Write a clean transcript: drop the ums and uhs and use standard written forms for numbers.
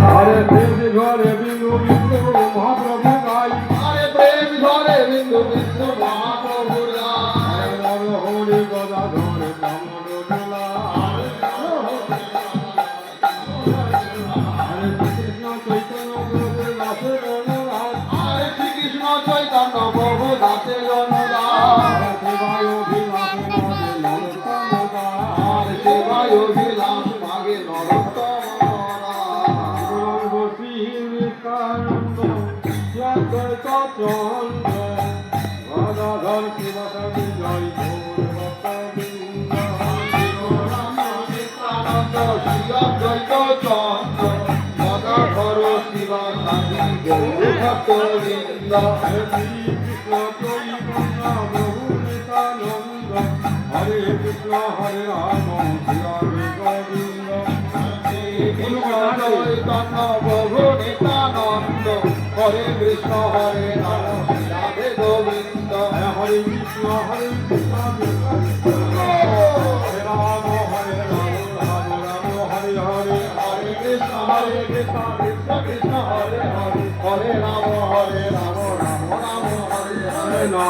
হরে প্রেম ঝরে বিন্দু বিন্দু মহাপ্রভু গাই হরে প্রেম ঝরে বিন্দু বিন্দু মহাপ্রভু গাই হরে হরে গদা ধরে কামড় দোলা হরে কৃষ্ণ চৈতন্য প্রভু দাসে গণরাজ হরে শ্রীকৃষ্ণ চৈতন্য প্রভু দাসে জনদাস সেবায় অভিলাষে মাঝে নরোত্তম দাস হরে সেবায় অভিলাষ মাগে নরোত্তম গদাধর শিবসাদি জয় নিত্যানন্দ শিবদ্বৈত চন্দ্র গদাধর শিবাসাদি গৌরভক্তবৃন্দ শ্রীকৃষ্ণ চৈতন্য প্রভু নিত্যানন্দ হরে কৃষ্ণ হরে রাম হরে গোবিন্দ কৃষ্ণ চৈতন্য প্রভু নিত্যানন্দ হরে কৃষ্ণ হরে রাম রাধে গোবিন্দ হরে কৃষ্ণ হরে কৃষ্ণ হরে রাম হরে রাম রাম হরে হরে হরে কৃষ্ণ কৃষ্ণ কৃষ্ণ হরে হরে হরে রাম হরে রাম